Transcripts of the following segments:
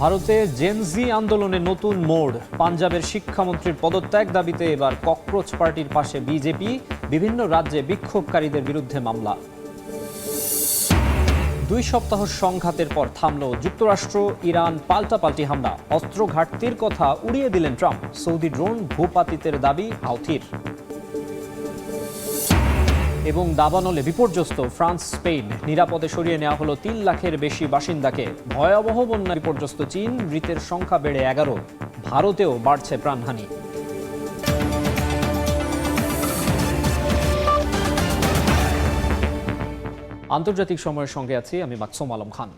ভারতে জেনজি আন্দোলনে নতুন মোড়। পাঞ্জাবের শিক্ষামন্ত্রীর পদত্যাগ দাবিতে এবার ককরোচ পার্টির পাশে বিজেপি। বিভিন্ন রাজ্যে বিক্ষোভকারীদের বিরুদ্ধে মামলা। 2 সপ্তাহ সংঘাতের পর থামল যুক্তরাষ্ট্র ইরান পাল্টাপাল্টি হামলা। অস্ত্র ঘাটতির কথা উড়িয়ে দিলেন ট্রাম্প। সৌদি ড্রোন ভূপাতিতের দাবি হাউথির। এবং দাবানলে বিপর্যস্ত ফ্রান্স স্পেন। নিরাপদে সরিয়ে নেওয়া হলো 3 লাখের বেশি বাসিন্দাকে। ভয়াবহ বন্যা বিপর্যস্ত চীন। মৃতের সংখ্যা বেড়ে 11। ভারতেও বাড়ছে প্রাণহানি। আন্তর্জাতিক সময়ের সঙ্গে আছি আমি মাকসুম আলম খান।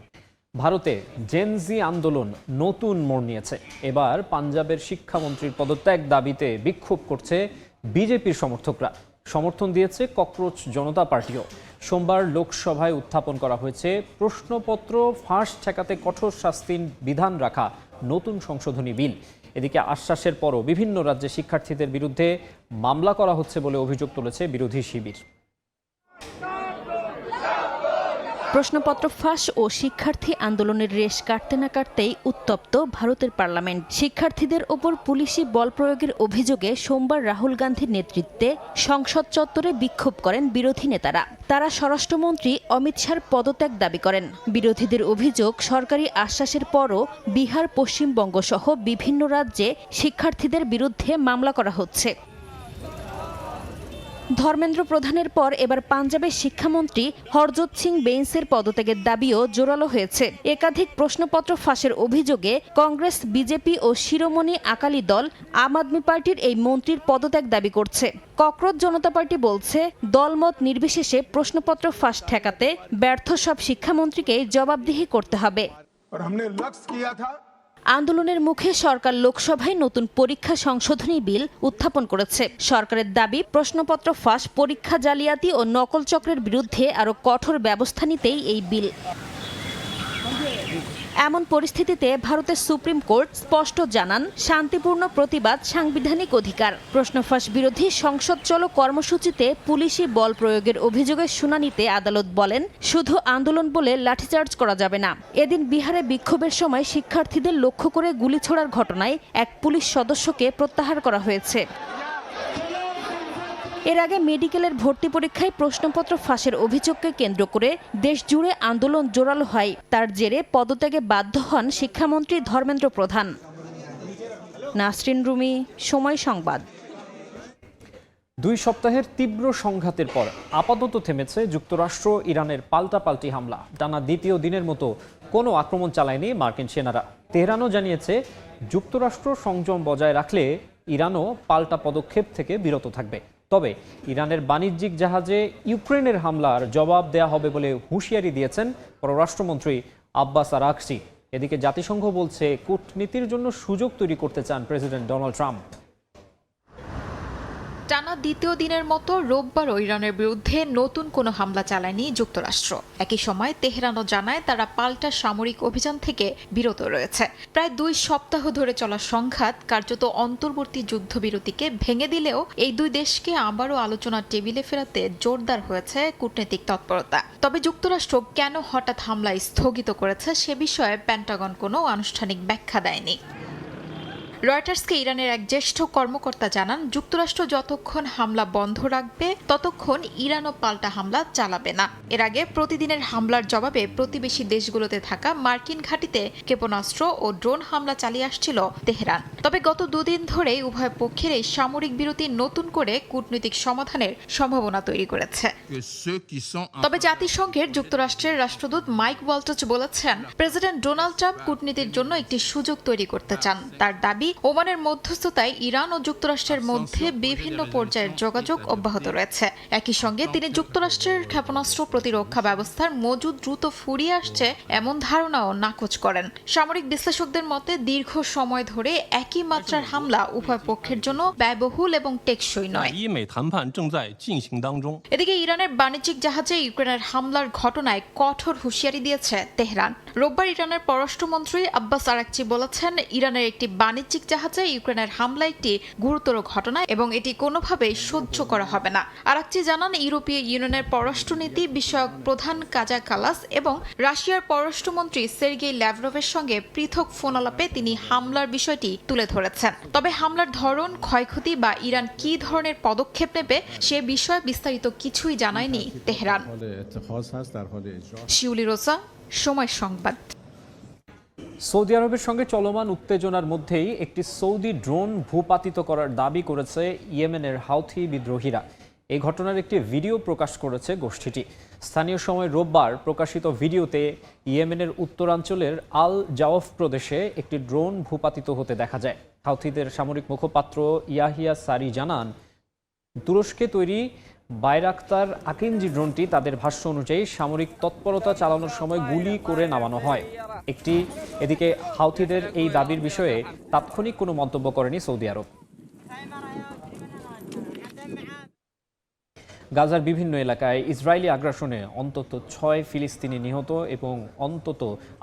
ভারতে জেনজি আন্দোলন নতুন মোড় নিয়েছে। এবার পাঞ্জাবের শিক্ষামন্ত্রীর পদত্যাগ দাবিতে বিক্ষোভ করছে বিজেপির সমর্থকরা। সমর্থন দিয়েছে ককরোচ জনতা পার্টিও। সোমবার লোকসভায় উত্থাপন করা হয়েছে প্রশ্নপত্র ফাঁস ঠেকাতে কঠোর শাস্তির বিধান রাখা নতুন সংশোধনী বিল। এদিকে আশ্বাসের পরও বিভিন্ন রাজ্যে শিক্ষার্থীদের বিরুদ্ধে মামলা করা হচ্ছে বলে অভিযোগ তুলেছে বিরোধী শিবির। প্রশ্নপত্র ফাঁস ও শিক্ষার্থী আন্দোলনের রেশ কাটতে না কাটতেই উত্তপ্ত ভারতের পার্লামেন্ট। শিক্ষার্থীদের ওপর পুলিশি বল প্রয়োগের অভিযোগে সোমবার রাহুল গান্ধীর নেতৃত্বে সংসদ চত্বরে বিক্ষোভ করেন বিরোধী নেতারা। তারা স্বরাষ্ট্রমন্ত্রী অমিত শাহর পদত্যাগ দাবি করেন। বিরোধীদের অভিযোগ, সরকারি আশ্বাসের পরও বিহার, পশ্চিমবঙ্গ সহ বিভিন্ন রাজ্যে শিক্ষার্থীদের বিরুদ্ধে মামলা করা হচ্ছে। ধর্মেন্দ্র প্রধানের পর এবার পাঞ্জাবের শিক্ষামন্ত্রী হরজোত সিং বেইনসের পদত্যাগের দাবিও জোরালো হয়েছে। একাধিক প্রশ্নপত্র ফাঁসের অভিযোগে কংগ্রেস, বিজেপি ও শিরোমণি আকালি দল আম আদমি পার্টির এই মন্ত্রীর পদত্যাগ দাবি করছে। ককরোচ জনতা পার্টি বলছে, দলমত নির্বিশেষে প্রশ্নপত্র ফাঁস ঠেকাতে ব্যর্থ সব শিক্ষামন্ত্রীকে জবাবদিহি করতে হবে। আন্দোলনের মুখে সরকার লোকসভায় নতুন পরীক্ষা সংশোধনী বিল উত্থাপন করেছে। সরকারের দাবি, প্রশ্নপত্র ফাঁস, পরীক্ষা জালিয়াতি ও নকল চক্রের বিরুদ্ধে আরও কঠোর ব্যবস্থা নিতেই এই বিল। এমন পরিস্থিতিতে ভারতের সুপ্রিম কোর্ট স্পষ্ট জানান, শান্তিপূর্ণ প্রতিবাদ সাংবিধানিক অধিকার। প্রশ্নফাঁস বিরোধী সংসদ চলো কর্মসূচিতে পুলিশি বল প্রয়োগের অভিযোগের শুনানিতে আদালত বলেন, শুধু আন্দোলন বলে লাঠিচার্জ করা যাবে না। এদিন বিহারে বিক্ষোভের সময় শিক্ষার্থীদের লক্ষ্য করে গুলি ছোড়ার ঘটনায় এক পুলিশ সদস্যকে প্রত্যাহার করা হয়েছে। এর আগে মেডিকেলের ভর্তি পরীক্ষায় প্রশ্নপত্র ফাঁসের অভিযোগকে কেন্দ্র করে দেশ জুড়ে আন্দোলন জোরালো হয়। তার জেরে পদত্যাগে বাধ্য হন শিক্ষামন্ত্রী ধর্মেন্দ্র প্রধান। নাসরিন রুমি, সময় সংবাদ। 2 সপ্তাহের তীব্র সংঘাতের পর আপাতত থেমেছে যুক্তরাষ্ট্র ইরানের পাল্টাপাল্টি হামলা। টানা দ্বিতীয় দিনের মতো কোনো আক্রমণ চালায়নি মার্কিন সেনারা। তেহরানও জানিয়েছে, যুক্তরাষ্ট্র সংযম বজায় রাখলে ইরানও পাল্টা পদক্ষেপ থেকে বিরত থাকবে। তবে ইরানের বাণিজ্যিক জাহাজে ইউক্রেনের হামলার জবাব দেয়া হবে বলে হুঁশিয়ারি দিয়েছেন পররাষ্ট্রমন্ত্রী আব্বাস আরাগচি। এদিকে জাতিসংঘ বলছে, কূটনীতির জন্য সুযোগ তৈরি করতে চান প্রেসিডেন্ট ডোনাল্ড ট্রাম্প। টানা দ্বিতীয় দিনের মতো রোববারও ইরানের বিরুদ্ধে নতুন কোনো হামলা চালায়নি যুক্তরাষ্ট্র। একই সময় তেহরানও জানায়, তারা পাল্টা সামরিক অভিযান থেকে বিরত রয়েছে। প্রায় 2 সপ্তাহ ধরে চলা সংঘাত কার্যত অন্তর্বর্তী যুদ্ধবিরতিকে ভেঙে দিলেও এই 2 দেশকে আবারও আলোচনার টেবিলে ফেরাতে জোরদার হয়েছে কূটনৈতিক তৎপরতা। তবে যুক্তরাষ্ট্র কেন হঠাৎ হামলা স্থগিত করেছে সে বিষয়ে পেন্টাগন কোনো আনুষ্ঠানিক ব্যাখ্যা দেয়নি। রয়টার্সকে ইরানের এক জ্যেষ্ঠ কর্মকর্তা জানান, যুক্তরাষ্ট্র যতক্ষণ হামলা বন্ধ রাখবে ততক্ষণ ইরানও পাল্টা হামলা চালাবে না। এর আগে প্রতিদিনের হামলার জবাবে প্রতিবেশী দেশগুলোতে থাকা মার্কিন ঘাঁটিতে ক্ষেপণাস্ত্র ও ড্রোন হামলা চালিয়ে আসছিল তেহরান। তবে গত 2 দিন ধরেই উভয় পক্ষের এই সামরিক বিরতি নতুন করে কূটনৈতিক সমাধানের সম্ভাবনা তৈরি করেছে। তবে জাতিসংঘের যুক্তরাষ্ট্রের রাষ্ট্রদূত মাইক ওয়ালটজ বলেছেন, প্রেসিডেন্ট ডোনাল্ড ট্রাম্প কূটনীতির জন্য একটি সুযোগ তৈরি করতে চান। তার দাবি, ওমানের মধ্যস্থতায় ইরান ও যুক্তরাষ্ট্রের মধ্যে বিভিন্ন পর্যায়ের যোগাযোগ অব্যাহত রয়েছে। একই সঙ্গে তিনি যুক্তরাষ্ট্রের ক্ষেপণাস্ত্র প্রতিরক্ষা ব্যবস্থার মজুদ দ্রুত ফুরিয়ে আসছে এমন ধারণাও নাকচ করেন। সামরিক বিশ্লেষকদের মতে, দীর্ঘ সময় ধরে একই একই মাত্রার হামলা উভয় পক্ষের জন্য ব্যয়বহুল এবং টেকসই নয়।以美谈判正在进行当中。 এদিকে ইরানের বাণিজ্যিক জাহাজে ইউক্রেনের হামলার ঘটনায় কঠোর হুঁশিয়ারি দিয়েছে তেহরান। রোববার ইরানের পররাষ্ট্রমন্ত্রী আব্বাস আরাকচি বলেছেন, ইরানের একটি বাণিজ্যিক জাহাজে ইউক্রেনের হামলা একটি গুরুতর ঘটনা এবং এটি কোনোভাবেই সহ্য করা হবে না। আরাকচি জানান, ইউরোপীয় ইউনিয়নের পররাষ্ট্রনীতি বিষয়ক প্রধান কাজা কালাস এবং রাশিয়ার পররাষ্ট্রমন্ত্রী সের্গেই ল্যাভরভের সঙ্গে পৃথক ফোন আলাপে তিনি হামলার বিষয়টি তুলে ধরেছেন। তবে হামলার ধরন, ক্ষয়ক্ষতি বা ইরান কী ধরনের পদক্ষেপ নেবে সে বিষয়ে বিস্তারিত কিছুই জানায়নি তেহরান। শিউলি রোসা, সময় সংবাদ। সৌদি আরবের সঙ্গে চলমান উত্তেজনার মধ্যেই একটি সৌদি ড্রোন ভূপাতিত করার দাবি করেছে ইয়েমেনের হাউথি বিদ্রোহীরা। এই ঘটনার একটি ভিডিও প্রকাশ করেছে গোষ্ঠীটি। স্থানীয় সময় রোববার প্রকাশিত ভিডিওতে ইয়েমেনের উত্তরাঞ্চলের আল জাওফ প্রদেশে একটি ড্রোন ভূপাতিত হতে দেখা যায়। হাউথিদের সামরিক মুখপাত্র ইয়াহিয়া সারি জানান, তুরস্কে তৈরি বাইরাক্তার আকিনজি ড্রোনটি তাদের ভাষ্য অনুযায়ী সামরিক তৎপরতা চালানোর সময় গুলি করে নামানো হয়। এদিকে হাউথিদের এই দাবির বিষয়ে তাৎক্ষণিক কোনো মন্তব্য করেনি সৌদি আরব। গাজার বিভিন্ন এলাকায় ইসরায়েলি আগ্রাসনে অন্তত 6 ফিলিস্তিনি নিহত এবং অন্তত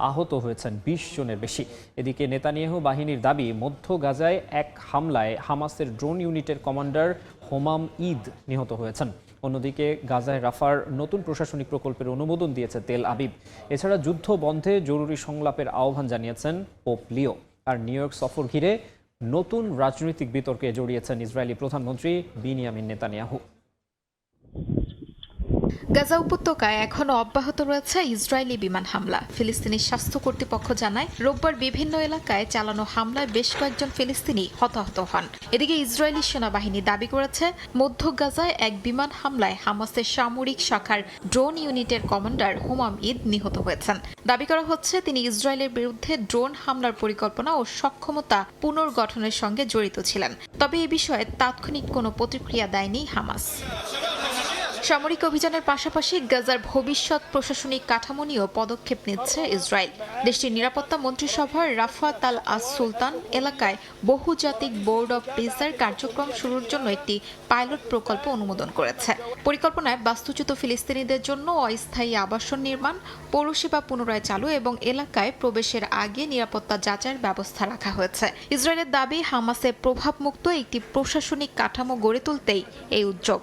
আহত হয়েছেন 20 জনের বেশি। এদিকে নেতানিয়াহু বাহিনীর দাবি, মধ্য গাজায় এক হামলায় হামাসের ড্রোন ইউনিটের কমান্ডার হোমাম ঈদ নিহত হয়েছেন। অন্যদিকে গাজায় রাফার নতুন প্রশাসনিক প্রকল্পের অনুমোদন দিয়েছে তেল আবিব। এছাড়া যুদ্ধ বন্ধে জরুরি সংলাপের আহ্বান জানিয়েছেন পোপ লিও। আর নিউ ইয়র্ক সফর ঘিরে নতুন রাজনৈতিক বিতর্কে জড়িয়েছেন ইসরায়েলি প্রধানমন্ত্রী বিনিয়ামিন নেতানিয়াহু। গাজা উপত্যকায় এখনও অব্যাহত রয়েছে ইসরায়েলি বিমান হামলা। ফিলিস্তিনি স্বাস্থ্য কর্তৃপক্ষ জানায়, রোববার বিভিন্ন এলাকায় চালানো হামলায় বেশ কয়েকজন ফিলিস্তিনি হতাহত হন। এদিকে ইসরায়েলি সেনাবাহিনী দাবি করেছে, মধ্য গাজায় এক বিমান হামলায় হামাসের সামরিক শাখার ড্রোন ইউনিটের কমান্ডার হোমাম ঈদ নিহত হয়েছেন। দাবি করা হচ্ছে, তিনি ইসরায়েলের বিরুদ্ধে ড্রোন হামলার পরিকল্পনা ও সক্ষমতা পুনর্গঠনের সঙ্গে জড়িত ছিলেন। তবে এ বিষয়ে তাৎক্ষণিক কোনো প্রতিক্রিয়া দেয়নি হামাস। সামরিক অভিযানের পাশাপাশি গাজার ভবিষ্যৎ প্রশাসনিক কাঠামো নিয়েও পদক্ষেপ নিচ্ছে ইসরায়েল। দেশটির নিরাপত্তা মন্ত্রিসভার রাফাত আল আস সুলতান এলাকায় বহুজাতিক বোর্ড অব পিসের কার্যক্রম শুরুর জন্য একটি পাইলট প্রকল্প অনুমোদন করেছে। পরিকল্পনায় বাস্তুচ্যুত ফিলিস্তিনিদের জন্য অস্থায়ী আবাসন নির্মাণ, পৌরসেবা পুনরায় চালু এবং এলাকায় প্রবেশের আগে নিরাপত্তা যাচাইয়ের ব্যবস্থা রাখা হয়েছে। ইসরায়েলের দাবি, হামাসের প্রভাবমুক্ত একটি প্রশাসনিক কাঠামো গড়ে তুলতেই এই উদ্যোগ।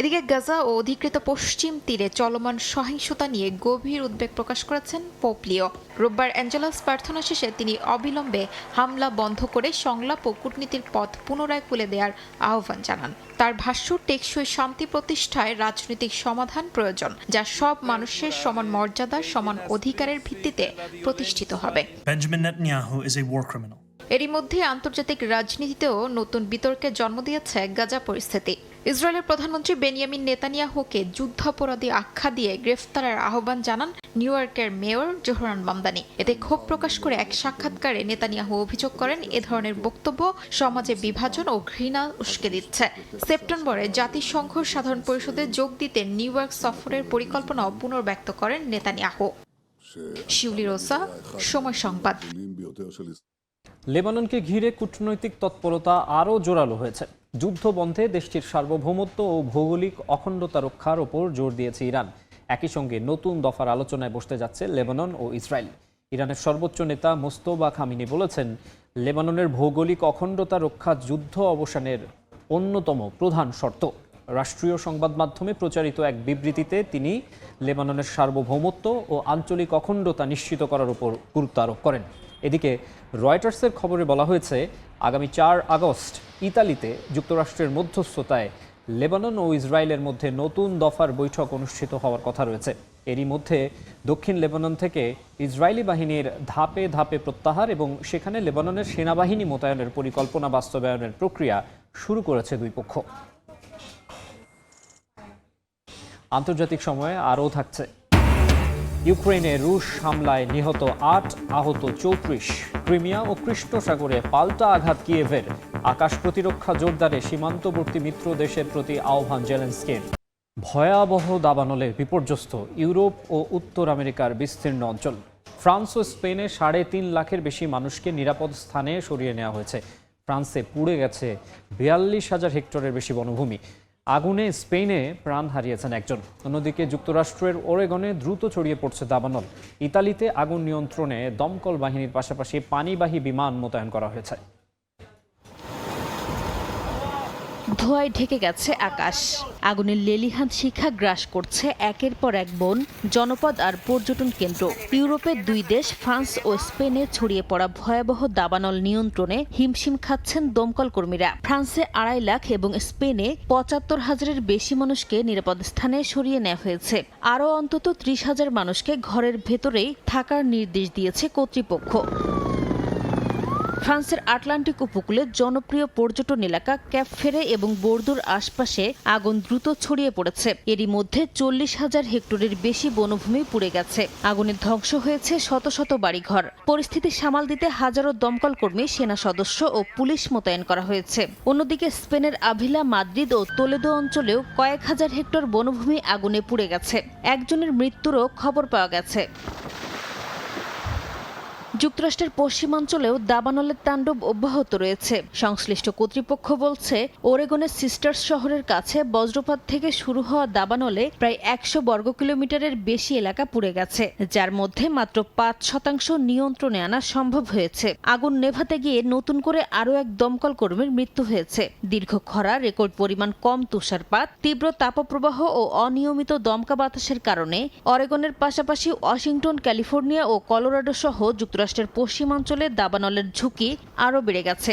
এদিকে গাজা ও অধিকৃত পশ্চিম তীরে চলমান সহিংসতা নিয়ে গভীর উদ্বেগ প্রকাশ করেছেন পোপ লিও। রোববার অ্যাঞ্জেলাস প্রার্থনা শেষে তিনি অবিলম্বে হামলা বন্ধ করে সংলাপ ও কূটনীতির পথ পুনরায় খুলে দেওয়ার আহ্বান জানান। তার ভাষ্য, টেকসই শান্তি প্রতিষ্ঠায় রাজনৈতিক সমাধান প্রয়োজন, যা সব মানুষের সমান মর্যাদা, সমান অধিকারের ভিত্তিতে প্রতিষ্ঠিত হবে। Benjamin Netanyahu is a war criminal. এরই মধ্যে আন্তর্জাতিক রাজনীতিতেও নতুন বিতর্কের জন্ম দিয়েছে গাজা পরিস্থিতি। ইসরায়েলের প্রধানমন্ত্রী বেনিয়ামিন নেতানিয়াহুকে যুদ্ধাপরাধী আখ্যা দিয়ে গ্রেফতারের আহ্বান জানান নিউ ইয়র্কের মেয়র জোহরান মামদানি। এতে ক্ষোভ প্রকাশ করে এক সাক্ষাৎকারে নেতানিয়াহু অভিযোগ করেন, এ ধরনের বক্তব্য সমাজে বিভাজন ও ঘৃণা উস্কে দিচ্ছে। সেপ্টেম্বরে জাতিসংঘ সাধারণ পরিষদে যোগ দিতে নিউ ইয়র্ক সফরের পরিকল্পনাও পুনর্ব্যক্ত করেন নেতানিয়াহু। শিউলি রোসা, সময় সংবাদ। লেবাননকে ঘিরে কূটনৈতিক তৎপরতা আরও জোরালো হয়েছে। যুদ্ধ বন্ধে দেশটির সার্বভৌমত্ব ও ভৌগোলিক অখণ্ডতা রক্ষার ওপর জোর দিয়েছে ইরান। একই সঙ্গে নতুন দফার আলোচনায় বসতে যাচ্ছে লেবানন ও ইসরায়েল। ইরানের সর্বোচ্চ নেতা মোস্তফা খামিনি বলেছেন, লেবাননের ভৌগোলিক অখণ্ডতা রক্ষা যুদ্ধ অবসানের অন্যতম প্রধান শর্ত। রাষ্ট্রীয় সংবাদ মাধ্যমে প্রচারিত এক বিবৃতিতে তিনি লেবাননের সার্বভৌমত্ব ও আঞ্চলিক অখণ্ডতা নিশ্চিত করার উপর গুরুত্ব আরোপ করেন। এদিকে রয়টার্সের খবরে বলা হয়েছে, আগামী 4 আগস্ট ইতালিতে যুক্তরাষ্ট্রের মধ্যস্থতায় লেবানন ও ইসরায়েলের মধ্যে নতুন দফার বৈঠক অনুষ্ঠিত হওয়ার কথা রয়েছে। এরই মধ্যে দক্ষিণ লেবানন থেকে ইসরায়েলি বাহিনীর ধাপে ধাপে প্রত্যাহার এবং সেখানে লেবাননের সেনাবাহিনী মোতায়েনের পরিকল্পনা বাস্তবায়নের প্রক্রিয়া শুরু করেছে দুই পক্ষ। আন্তর্জাতিক সময়ে আরও থাকছে, ইউক্রেনে রুশ হামলায় নিহত 8, আহত 34। ক্রিমিয়া ও কৃষ্ণ সাগরে পাল্টা আঘাত কিয়েভের। আকাশ প্রতিরক্ষা জোরদারে সীমান্তবর্তী মিত্র দেশের প্রতি আহ্বান জেলেনস্কির। ভয়াবহ দাবানলে বিপর্যস্ত ইউরোপ ও উত্তর আমেরিকার বিস্তীর্ণ অঞ্চল। ফ্রান্স ও স্পেনে 3.5 লাখের বেশি মানুষকে নিরাপদ স্থানে সরিয়ে নেওয়া হয়েছে। ফ্রান্সে পুড়ে গেছে 42,000 হেক্টরের বেশি বনভূমি। আগুনে স্পেনে প্রাণ হারিয়েছেন একজন। অন্যদিকে যুক্তরাষ্ট্রের ওরেগনে দ্রুত ছড়িয়ে পড়ছে দাবানল। ইতালিতে আগুন নিয়ন্ত্রণে দমকল বাহিনীর পাশাপাশি পানিবাহী বিমান মোতায়েন করা হয়েছে। ধোঁয়ায় ঢেকে গেছে আকাশ। আগুনের লেলিহান শিখা গ্রাস করছে একের পর এক বন, জনপদ আর পর্যটন কেন্দ্র। ইউরোপের 2 দেশ ফ্রান্স ও স্পেনে ছড়িয়ে পড়া ভয়াবহ দাবানল নিয়ন্ত্রণে হিমশিম খাচ্ছেন দমকল কর্মীরা। ফ্রান্সে 2.5 লাখ এবং স্পেনে 75,000-এর বেশি মানুষকে নিরাপদ স্থানে সরিয়ে নেওয়া হয়েছে। আরও অন্তত 30,000 মানুষকে ঘরের ভেতরেই থাকার নির্দেশ দিয়েছে কর্তৃপক্ষ। ফ্রান্সের আটলান্টিক উপকূলে জনপ্রিয় পর্যটন এলাকা ক্যাপ ফেরে এবং বোর্দোর আশপাশে আগুন দ্রুত ছড়িয়ে পড়েছে। এরই মধ্যে 40,000 হেক্টরের বেশি বনভূমি পুড়ে গেছে। আগুনে ধ্বংস হয়েছে শত শত বাড়িঘর। পরিস্থিতি সামাল দিতে হাজারো দমকল কর্মী, সেনা সদস্য ও পুলিশ মোতায়েন করা হয়েছে। অন্যদিকে স্পেনের আভিলা, মাদ্রিদ ও তোলেদো অঞ্চলেও কয়েক হাজার হেক্টর বনভূমি আগুনে পুড়ে গেছে। একজনের মৃত্যুরও খবর পাওয়া গেছে। যুক্তরাষ্ট্রের পশ্চিমাঞ্চলেও দাবানলের তাণ্ডব অব্যাহত রয়েছে। সংশ্লিষ্ট কর্তৃপক্ষ বলছে, ওরেগনের সিস্টার্স শহরের কাছে বজ্রপাত থেকে শুরু হওয়া দাবানলে প্রায় 100 বর্গ কিলোমিটারের বেশি এলাকা পুড়ে গেছে, যার মধ্যে মাত্র 5% নিয়ন্ত্রণে আনা সম্ভব হয়েছে। আগুন নেভাতে গিয়ে নতুন করে আরও এক দমকল কর্মীর মৃত্যু হয়েছে। দীর্ঘ খরা, রেকর্ড পরিমাণ কম তুষারপাত, তীব্র তাপপ্রবাহ ও অনিয়মিত দমকা বাতাসের কারণে অরেগনের পাশাপাশি ওয়াশিংটন, ক্যালিফোর্নিয়া ও কলোরাডো সহ যুক্তরাষ্ট্রের পশ্চিমাঞ্চলে দাবানলের ঝুঁকি আরও বেড়ে গেছে।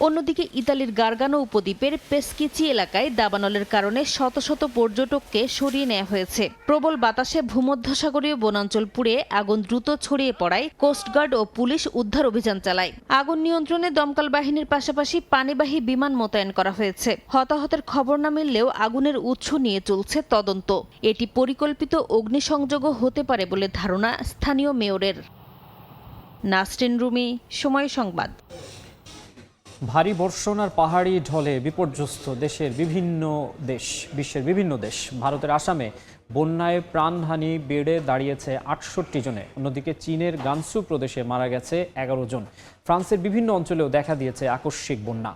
অন্যদিকে ইতালির গার্গানো উপদ্বীপের পেসকিচি এলাকায় দাবানলের কারণে শত শত পর্যটককে সরিয়ে নেওয়া হয়েছে। প্রবল বাতাসে ভূমধ্যসাগরীয় বনাঞ্চল পুড়ে আগুন দ্রুত ছড়িয়ে পড়ায় কোস্টগার্ড ও পুলিশ উদ্ধার অভিযান চালায়। আগুন নিয়ন্ত্রণে দমকল বাহিনীর পাশাপাশি পানিবাহী বিমান মোতায়েন করা হয়েছে। হতাহতের খবর না মিললেও আগুনের উৎস নিয়ে চলছে তদন্ত। এটি পরিকল্পিত অগ্নিসংযোগও হতে পারে বলে ধারণা স্থানীয় মেয়রের। নাসরিন রুমি, সময় সংবাদ। ভারী বর্ষণ আর পাহাড়ি ঢলে বিপর্যস্ত বিশ্বের বিভিন্ন দেশ। ভারতের আসামে বন্যায় প্রাণহানি বেড়ে দাঁড়িয়েছে 68 জনে। অন্যদিকে চীনের গানসু প্রদেশে মারা গেছে 11 জন। ফ্রান্সের বিভিন্ন অঞ্চলেও দেখা দিয়েছে আকস্মিক বন্যা।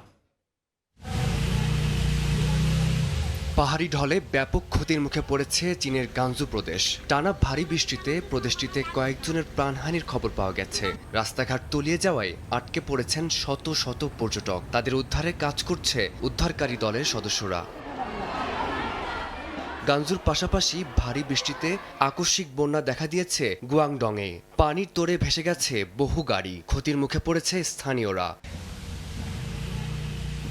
পাহাড়ি ঢলে ব্যাপক ক্ষতির মুখে পড়েছে চীনের গানজু প্রদেশ। টানা ভারী বৃষ্টিতে প্রদেশটিতে কয়েকজনের প্রাণহানির খবর পাওয়া গেছে। রাস্তাঘাট তলিয়ে যাওয়ায় আটকে পড়েছেন শত শত পর্যটক। তাদের উদ্ধারে কাজ করছে উদ্ধারকারী দলের সদস্যরা। গানজুর পাশাপাশি ভারী বৃষ্টিতে আকস্মিক বন্যা দেখা দিয়েছে গুয়াংডংয়ে। পানির তোড়ে ভেসে গেছে বহু গাড়ি। ক্ষতির মুখে পড়েছে স্থানীয়রা।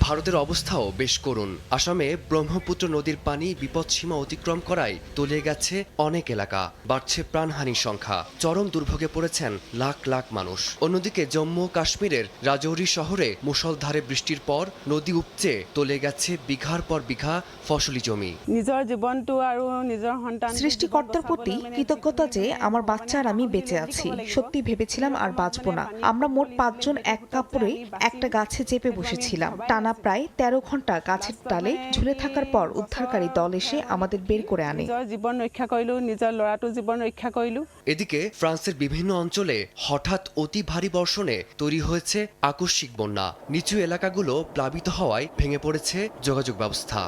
ভারতের অবস্থাও বেশ করুণ। আসামে ব্রহ্মপুত্র নদীর পানি বিপদসীমা অতিক্রম করায় তলিয়ে গেছে অনেক এলাকা। বাড়ছে প্রাণহানির সংখ্যা। চরম দুর্ভোগে পড়েছেন লাখ লাখ মানুষ। অন্যদিকে জম্মু ও কাশ্মীরের রাজৌরি শহরে মুষলধারে বৃষ্টির পর নদী উপচে তলিয়ে গেছে বিঘার পর বিঘা ফসলি জমি। নিজৰ জীৱনটো আৰু নিজৰ সন্তান সৃষ্টিকর্তার প্রতি কৃতজ্ঞতা যে আমার বাচ্চা আর আমি বেঁচে আছি। সত্যি ভেবেছিলাম আর বাঁচবো না। আমরা মোট 5 জন এক কাপড়ে একটা গাছে চেপে বসেছিলাম। টানা প্রায় 13 ঘন্টা গাছের ডালে ঝুলে থাকার পর উদ্ধারকারী দল এসে আমাদের বের করে আনে। নিজৰ জীৱন ৰক্ষা কৰিলো, নিজৰ ল'ৰাটোৰ জীৱন ৰক্ষা কৰিলো। এদিকে ফ্রান্সের বিভিন্ন অঞ্চলে হঠাৎ অতি ভারী বর্ষণে তৈরি হয়েছে আকস্মিক বন্যা। নিচু এলাকাগুলো প্লাবিত হওয়ায় ভেঙে পড়েছে যোগাযোগ ব্যবস্থা।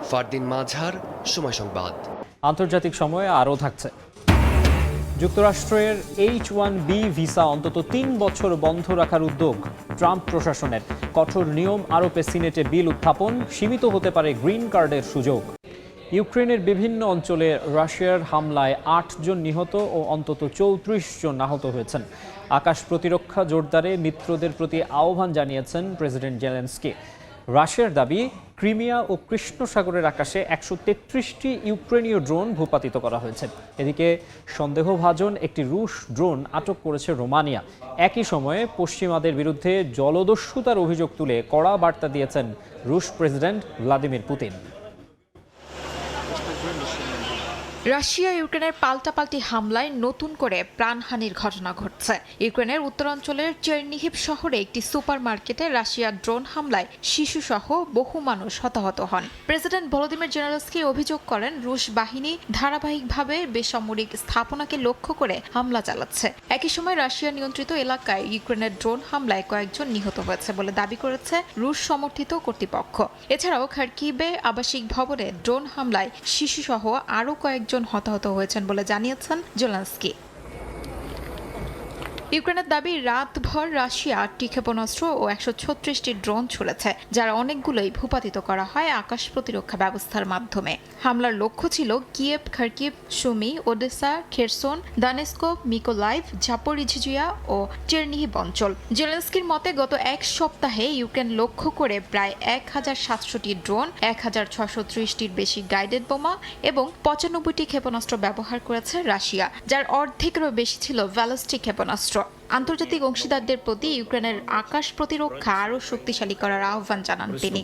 ফারদিন মাঝার, সময় সংবাদ। আন্তর্জাতিক সময়ে আরও থাকছে। যুক্তরাষ্ট্রের H-1B ভিসা অন্তত 3 বছর বন্ধ রাখার উদ্যোগ ট্রাম্প প্রশাসনের। কঠোর নিয়ম আরোপে সিনেটে বিল উত্থাপন। সীমিত হতে পারে গ্রিন কার্ডের সুযোগ। ইউক্রেনের বিভিন্ন অঞ্চলে রাশিয়ার হামলায় 8 জন নিহত ও অন্তত 34 জন আহত হয়েছেন। আকাশ প্রতিরক্ষা জোরদারে মিত্রদের প্রতি আহ্বান জানিয়েছেন প্রেসিডেন্ট জেলেনস্কি। রাশিয়ার দাবি, ক্রিমিয়া ও কৃষ্ণ সাগরের আকাশে 133টি ইউক্রেনীয় ড্রোন ভূপাতিত করা হয়েছে। এদিকে সন্দেহভাজন একটি রুশ ড্রোন আটক করেছে রোমানিয়া। একই সময়ে পশ্চিমাদের বিরুদ্ধে জলদস্যুতার অভিযোগ তুলে কড়া বার্তা দিয়েছেন রুশ প্রেসিডেন্ট ভ্লাদিমির পুতিন। রাশিয়া ইউক্রেনের পাল্টাপাল্টি হামলায় নতুন করে প্রাণহানির ঘটনা ঘটছে। ইউক্রেনের উত্তরাঞ্চলের চেরনিহিভ শহরে একটি সুপারমার্কেটে রাশিয়ার ড্রোন হামলায় শিশুসহ বহু মানুষ হতাহত হন। প্রেসিডেন্ট ভলোদিমির জেলেনস্কি অভিযোগ করেন, রুশ বাহিনী ধারাবাহিকভাবে বেসামরিক স্থাপনাকে লক্ষ্য করে হামলা চালাচ্ছে। একই সময় রাশিয়া নিয়ন্ত্রিত এলাকায় ইউক্রেনের ড্রোন হামলায় কয়েকজন নিহত হয়েছে বলে দাবি করেছে রুশ সমর্থিত কর্তৃপক্ষ। এছাড়াও খার্কিভে আবাসিক ভবনে ড্রোন হামলায় শিশুসহ আরও কয়েকজন হতাহত হয়েছেন বলে জানিয়েছেন জেলেনস্কি। ইউক্রেনের দাবি, রাতভর রাশিয়া 8টি ক্ষেপণাস্ত্র ও 136টি ড্রোন ছুড়েছে, যার অনেকগুলোই ভূপাতিত করা হয় আকাশ প্রতিরক্ষা ব্যবস্থার মাধ্যমে। হামলার লক্ষ্য ছিল Kyiv, Kharkiv, Sumy, Odesa, Kherson, Donetsk, Mykolaiv, Zaporizhzhia ও চেরনিহিভ অঞ্চল। জেলেনস্কির মতে গত এক সপ্তাহে ইউক্রেন লক্ষ্য করে প্রায় 1700টি ড্রোন, 1630টির বেশি গাইডেড বোমা এবং 95টি ক্ষেপণাস্ত্র ব্যবহার করেছে রাশিয়া, যার অর্ধেকেরও বেশি ছিল ব্যালিস্টিক ক্ষেপণাস্ত্র। আন্তর্জাতিক অংশীদারদের প্রতি ইউক্রেনের আকাশ প্রতিরক্ষা আরও শক্তিশালী করার আহ্বান জানান তিনি।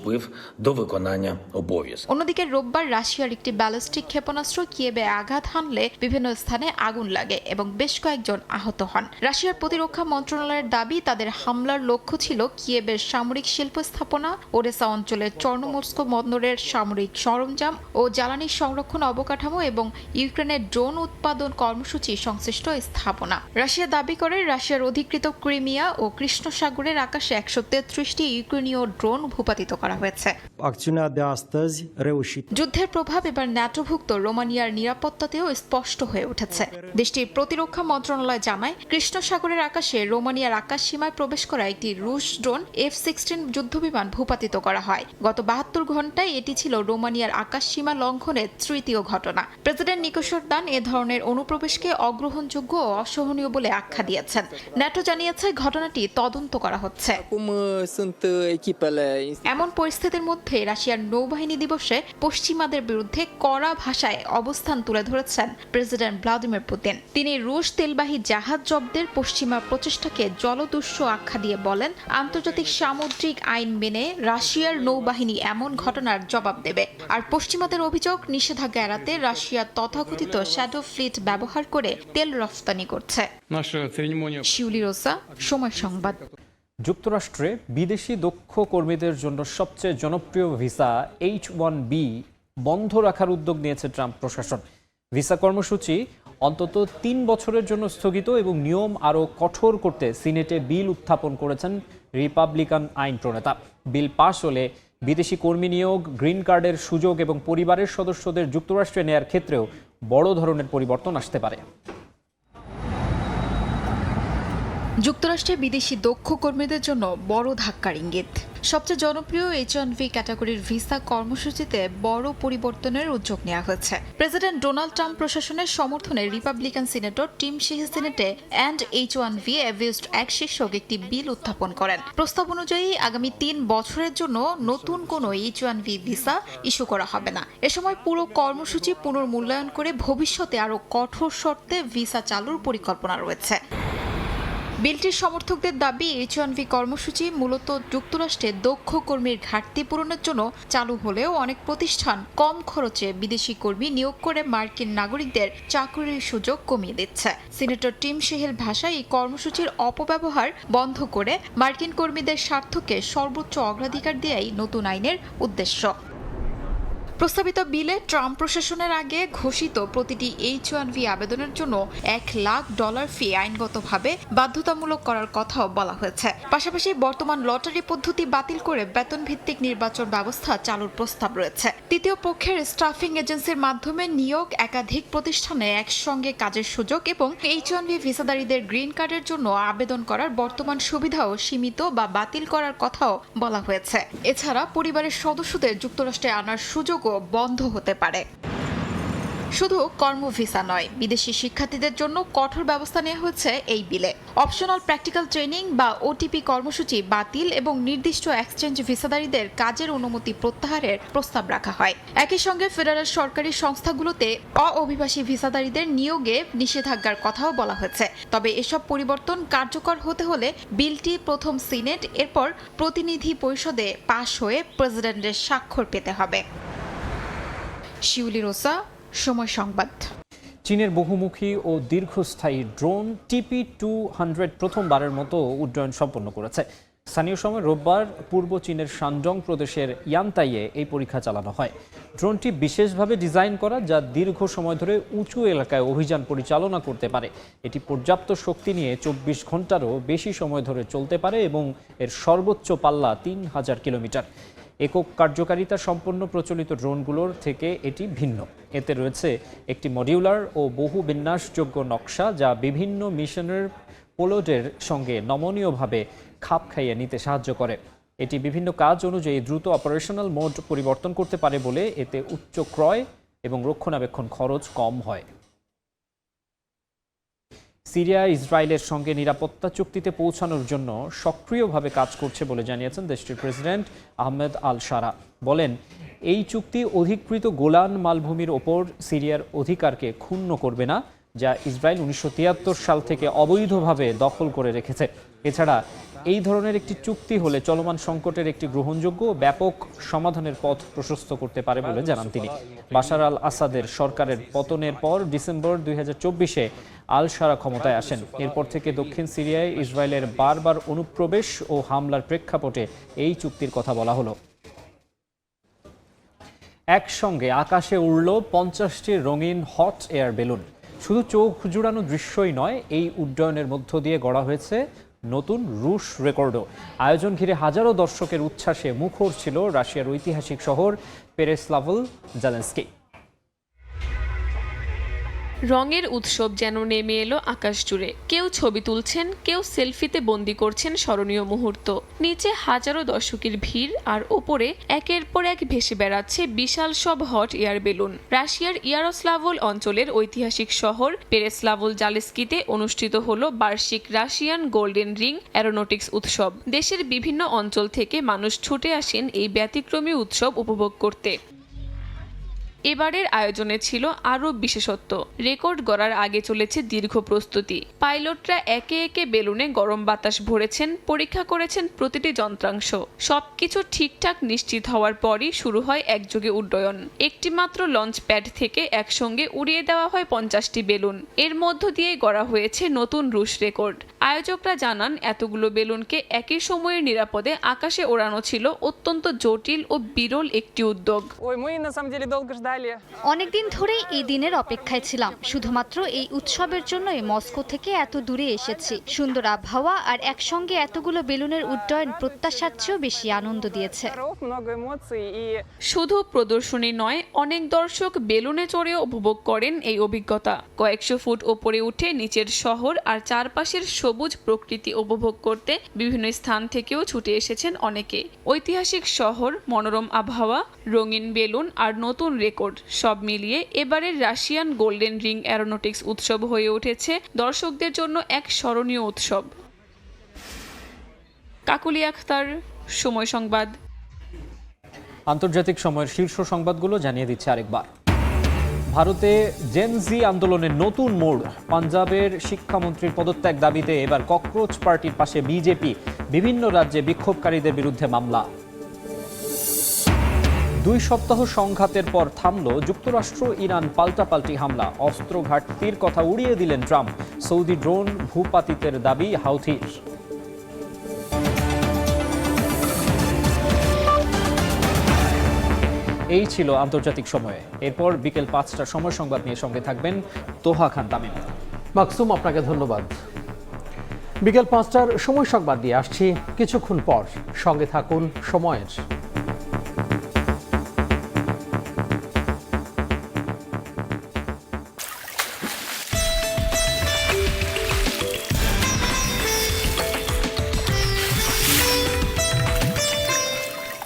অন্যদিকে রোববার রাশিয়ার একটি ব্যালিস্টিক ক্ষেপণাস্ত্র কিয়েভে আঘাত হানলে বিভিন্ন স্থানে আগুন লাগে এবং বেশ কয়েকজন আহত হন। রাশিয়ার প্রতিরক্ষা মন্ত্রণালয়ের দাবি, তাদের হামলার লক্ষ্য ছিল কিয়েভের সামরিক শিল্প স্থাপনা, ওডেসা অঞ্চলের চর্নোমোর্স্ক বন্দরের সামরিক সরঞ্জাম ও জ্বালানি সংরক্ষণ অবকাঠামো এবং ইউক্রেনের ড্রোন উৎপাদন কর্মসূচি সংশ্লিষ্ট স্থাপনা। রাশিয়া দাবি করে রাশিয়ার অধিকৃত ক্রিমিয়া ও কৃষ্ণ সাগরের আকাশে 133টি ইউক্রেনীয় ড্রোন ভূপাতিত করা হয়েছে। যুদ্ধের প্রভাব এবার ন্যাটোভুক্ত রোমানিয়ার নিরাপত্তাতেও স্পষ্ট হয়ে উঠেছে। দেশটির প্রতিরক্ষা মন্ত্রণালয় জানায়, কৃষ্ণ সাগরের আকাশে রোমানিয়ার আকাশ সীমায় প্রবেশ করা একটি রুশ ড্রোন F-16 যুদ্ধবিমান ভূপাতিত করা হয়। গত 72 ঘণ্টায় এটি ছিল রোমানিয়ার আকাশ সীমা লঙ্ঘনের তৃতীয় ঘটনা। প্রেসিডেন্ট নিকোসর দান এ ধরনের অনুপ্রবেশকে অগ্রহণযোগ্য ও অসহনীয় বলে আখ্যা দিয়েছেন। ন্যাটো জানিয়েছে ঘটনাটি তদন্ত করা হচ্ছে। এমন পরিস্থিতির মধ্যে রাশিয়ার নৌবাহিনী দিবসে পশ্চিমাদের বিরুদ্ধে কড়া ভাষায় অবস্থান তুলে ধরেছেন প্রেসিডেন্ট ভ্লাদিমির পুতিন। তিনি রুশ তেলবাহী জাহাজ জব্দের পশ্চিমা প্রচেষ্টাকে জলদস্যু আখ্যা দিয়ে বলেন, আন্তর্জাতিক সামুদ্রিক আইন মেনে রাশিয়ার নৌবাহিনী এমন ঘটনার জবাব দেবে। আর পশ্চিমাদের অভিযোগ, নিষেধাজ্ঞা এড়াতে রাশিয়া তথাকথিত শ্যাডো ফ্লিট ব্যবহার করে তেল রফতানি করছে। শিউলি রোসা, সময় সংবাদ। যুক্তরাষ্ট্রে বিদেশি দক্ষ কর্মীদের জন্য সবচেয়ে জনপ্রিয় ভিসা H-1B বন্ধ রাখার উদ্যোগ নিয়েছে ট্রাম্প প্রশাসন। ভিসা কর্মসূচি অন্তত 3 বছরের জন্য স্থগিত এবং নিয়ম আরও কঠোর করতে সিনেটে বিল উত্থাপন করেছেন রিপাবলিকান আইন প্রণেতা। বিল পাশ হলে বিদেশি কর্মী নিয়োগ, গ্রিন কার্ডের সুযোগ এবং পরিবারের সদস্যদের যুক্তরাষ্ট্রে নেয়ার ক্ষেত্রেও বড় ধরনের পরিবর্তন আসতে পারে। যুক্তরাষ্ট্রে বিদেশি দক্ষ কর্মীদের জন্য বড় ধাক্কার ইঙ্গিত। সবচেয়ে জনপ্রিয় H-1B ক্যাটাগরির ভিসা কর্মসূচিতে বড় পরিবর্তনের উদ্যোগ নেওয়া হয়েছে। প্রেসিডেন্ট ডোনাল্ড ট্রাম্প প্রশাসনের সমর্থনে রিপাবলিকান সিনেটর টিম শিহি সিনেটে অ্যান্ড H-1B অ্যাবিউজড অ্যাক্ট শীর্ষক একটি বিল উত্থাপন করেন। প্রস্তাব অনুযায়ী আগামী 3 বছরের জন্য নতুন কোনো H-1B ভিসা ইস্যু করা হবে না। এ সময় পুরো কর্মসূচি পুনর্মূল্যায়ন করে ভবিষ্যতে আরও কঠোর শর্তে ভিসা চালুর পরিকল্পনা রয়েছে। বিলটির সমর্থকদের দাবি, H-1B কর্মসূচি মূলত যুক্তরাষ্ট্রে দক্ষ কর্মীর ঘাটতি পূরণের জন্য চালু হলেও অনেক প্রতিষ্ঠান কম খরচে বিদেশি কর্মী নিয়োগ করে মার্কিন নাগরিকদের চাকরির সুযোগ কমিয়ে দিচ্ছে। সিনেটর টিম শিহির ভাষায়, এই কর্মসূচির অপব্যবহার বন্ধ করে মার্কিন কর্মীদের স্বার্থকে সর্বোচ্চ অগ্রাধিকার দেয়াই নতুন আইনের উদ্দেশ্য। প্রস্তাবিত বিলে ট্রাম্প প্রশাসনের আগে ঘোষিত প্রতিটি H-1B আবেদনের জন্য $1,00,000 ফি আইনগতভাবে বাধ্যতামূলক করার কথাও বলা হয়েছে। পাশাপাশি বর্তমান লটারি পদ্ধতি বাতিল করে বেতন ভিত্তিক নির্বাচন ব্যবস্থা চালুর প্রস্তাব রয়েছে। তৃতীয় পক্ষের স্টাফিং এজেন্সির মাধ্যমে নিয়োগ, একাধিক প্রতিষ্ঠানে একসঙ্গে কাজের সুযোগ এবং H-1B ভিসাধারীদের গ্রিন কার্ডের জন্য আবেদন করার বর্তমান সুবিধাও সীমিত বা বাতিল করার কথাও বলা হয়েছে। এছাড়া পরিবারের সদস্যদের যুক্তরাষ্ট্রে আনার সুযোগও বন্ধ হতে পারে। শুধু কর্ম ভিসা নয়, বিদেশি শিক্ষার্থীদের জন্য কঠোর ব্যবস্থা নেওয়া হয়েছে এই বিলে। অপশনাল প্র্যাকটিক্যাল ট্রেনিং বা OTP কর্মসূচি বাতিল এবং নির্দিষ্ট এক্সচেঞ্জ ভিসাধারীদের কাজের অনুমতি প্রত্যাহারের প্রস্তাব রাখা হয়। একই সঙ্গে ফেডারেল সরকারি সংস্থাগুলোতে অভিবাসী ভিসাধারীদের নিয়োগে নিষেধাজ্ঞার কথাও বলা হয়েছে। তবে এসব পরিবর্তন কার্যকর হতে হলে বিলটি প্রথম সিনেট, এরপর প্রতিনিধি পরিষদে পাশ হয়ে প্রেসিডেন্টের স্বাক্ষর পেতে হবে। শিউলি রোসা, সময় সংবাদ। চীনের বহুমুখী ও দীর্ঘস্থায়ী ড্রোন TP-200 প্রথমবারের মতো উড্ডয়ন সম্পন্ন করেছে। স্থানীয় সময় রোববার পূর্ব চীনের শানডং প্রদেশের ইয়ানতাইয়ে এই পরীক্ষা চালানো হয়। ড্রোনটি বিশেষভাবে ডিজাইন করা, যা দীর্ঘ সময় ধরে উঁচু এলাকায় অভিযান পরিচালনা করতে পারে। এটি পর্যাপ্ত শক্তি নিয়ে 24 ঘন্টারও বেশি সময় ধরে চলতে পারে এবং এর সর্বোচ্চ পাল্লা 3000 কিলোমিটার। একক কার্যকারিতা সম্পন্ন প্রচলিত ড্রোনগুলোর থেকে এটি ভিন্ন। এতে রয়েছে একটি মডিউলার ও বহু বিন্যাসযোগ্য নকশা, যা বিভিন্ন মিশনের পেলোডের সঙ্গে নমনীয়ভাবে খাপ খাইয়ে নিতে সাহায্য করে। এটি বিভিন্ন কাজ অনুযায়ী দ্রুত অপারেশনাল মোড পরিবর্তন করতে পারে বলে এতে উচ্চ ক্রয় এবং রক্ষণাবেক্ষণ খরচ কম হয়। সিরিয়া ইসরায়েলের সঙ্গে নিরাপত্তা চুক্তিতে পৌঁছানোর জন্য সক্রিয়ভাবে কাজ করছে বলে জানিয়েছেন দেশটির প্রেসিডেন্ট আহমেদ আল শারা। বলেন, এই চুক্তি অধিকৃত গোলান মালভূমির ওপর সিরিয়ার অধিকারকে ক্ষুণ্ণ করবে না, যা ইসরায়েল 1973 সাল থেকে অবৈধভাবে দখল করে রেখেছে। এছাড়া এই ধরনের একটি চুক্তি হলে চলমান সংকটের একটি গ্রহণযোগ্য ও ব্যাপক সমাধানের পথ প্রশস্ত করতে পারে বলে জানান তিনি। বাশার আল আসাদের সরকারের পতনের পর ডিসেম্বর 2024-এ আল শারা ক্ষমতায় আসেন। এরপর থেকে দক্ষিণ সিরিয়ায় ইসরায়েলের বারবার অনুপ্রবেশ ও হামলার প্রেক্ষাপটে এই চুক্তির কথা বলা হলো। একসঙ্গে আকাশে উড়ল 50টি রঙিন হট এয়ার বেলুন। শুধু চোখ জুড়ানো দৃশ্যই নয়, এই উড্ডয়নের মধ্য দিয়ে গড়া হয়েছে নতুন রুশ রেকর্ডও। আয়োজন ঘিরে হাজারো দর্শকের উচ্ছ্বাসে মুখর ছিল রাশিয়ার ঐতিহাসিক শহর পেরেস্লাভল-জালেন্সকি। রঙের উৎসব যেন নেমে এলো আকাশ জুড়ে। কেউ ছবি তুলছেন, কেউ সেলফিতে বন্দি করছেন স্মরণীয় মুহূর্ত। নিচে হাজারো দর্শকের ভিড়, আর ওপরে একের পর এক ভেসে বেড়াচ্ছে বিশাল সব হট এয়ার বেলুন। রাশিয়ার ইয়ারোস্লাভল অঞ্চলের ঐতিহাসিক শহর পেরেস্লাভল-জালেন্সকিতে অনুষ্ঠিত হলো বার্ষিক রাশিয়ান গোল্ডেন রিং অ্যারোনটিক্স উৎসব। দেশের বিভিন্ন অঞ্চল থেকে মানুষ ছুটে আসেন এই ব্যতিক্রমী উৎসব উপভোগ করতে। এবারের আয়োজনে ছিল আরও বিশেষত্ব। রেকর্ড গড়ার আগে চলেছে দীর্ঘ প্রস্তুতি। পাইলটরা একে একে বেলুনে গরম বাতাস ভরেছেন, পরীক্ষা করেছেন প্রতিটি যন্ত্রাংশ। সবকিছু ঠিকঠাক নিশ্চিত হওয়ার পরই শুরু হয় একযোগে উড্ডয়ন। একটি মাত্র লঞ্চ প্যাড থেকে একসঙ্গে উড়িয়ে দেওয়া হয় 50টি বেলুন। এর মধ্য দিয়ে গড়া হয়েছে নতুন রুশ রেকর্ড। আয়োজকরা জানান, এতগুলো বেলুনকে একই সময়ে নিরাপদে আকাশে ওড়ানো ছিল অত্যন্ত জটিল ও বিরল একটি উদ্যোগ। অনেকদিন ধরেই এই দিনের অপেক্ষায় ছিলাম। শুধুমাত্র এই উৎসবের জন্যই মস্কো থেকে এত দূরে এসেছি। সুন্দর আবহাওয়া আর একসঙ্গে এতগুলো বেলুনের উড্ডয়ন প্রত্যাশার চেয়েও বেশি আনন্দ দিয়েছে। শুধু প্রদর্শনী নয়, অনেক দর্শক বেলুনে চড়েও উপভোগ করেন এই অভিজ্ঞতা। কয়েকশো ফুট ওপরে উঠে নিচের শহর আর চারপাশের সবুজ প্রকৃতি উপভোগ করতে বিভিন্ন স্থান থেকেও ছুটে এসেছেন অনেকে। ঐতিহাসিক শহর, মনোরম আবহাওয়া, রঙিন বেলুন আর নতুন রেকর্ড, সব মিলিয়ে এবারের রাশিয়ান গোল্ডেন রিং অ্যারোনটিক্স উৎসব হয়ে উঠেছে দর্শকদের জন্য এক স্মরণীয় উৎসব। কাকুলি আখতার, সময় সংবাদ। আন্তর্জাতিক সময়ের শীর্ষ সংবাদগুলো জানিয়ে দিচ্ছে আরেকবার। ভারতে জেনজি আন্দোলনের নতুন মোড়। পাঞ্জাবের শিক্ষামন্ত্রীর পদত্যাগ দাবিতে এবার ককরোচ পার্টির পাশে বিজেপি। বিভিন্ন রাজ্যে বিক্ষোভকারীদের বিরুদ্ধে মামলা। 2 সপ্তাহ সংঘাতের পর থামল যুক্তরাষ্ট্র ইরান পাল্টাপাল্টি হামলা। অস্ত্র ঘাটতির কথা উড়িয়ে দিলেন ট্রাম্প। সৌদি ড্রোন ভূপাতিতের দাবি হাউথির। এই ছিল আন্তর্জাতিক সময়ে। এরপর বিকেল 5টার সময় সংবাদ নিয়ে সঙ্গে থাকবেন তোহা খান তামিম। মাকসুম, আপনাকে ধন্যবাদ। বিকেল 5টার সময় সংবাদ দিয়ে আসছি কিছুক্ষণ পর। সঙ্গে থাকুন সময়ের।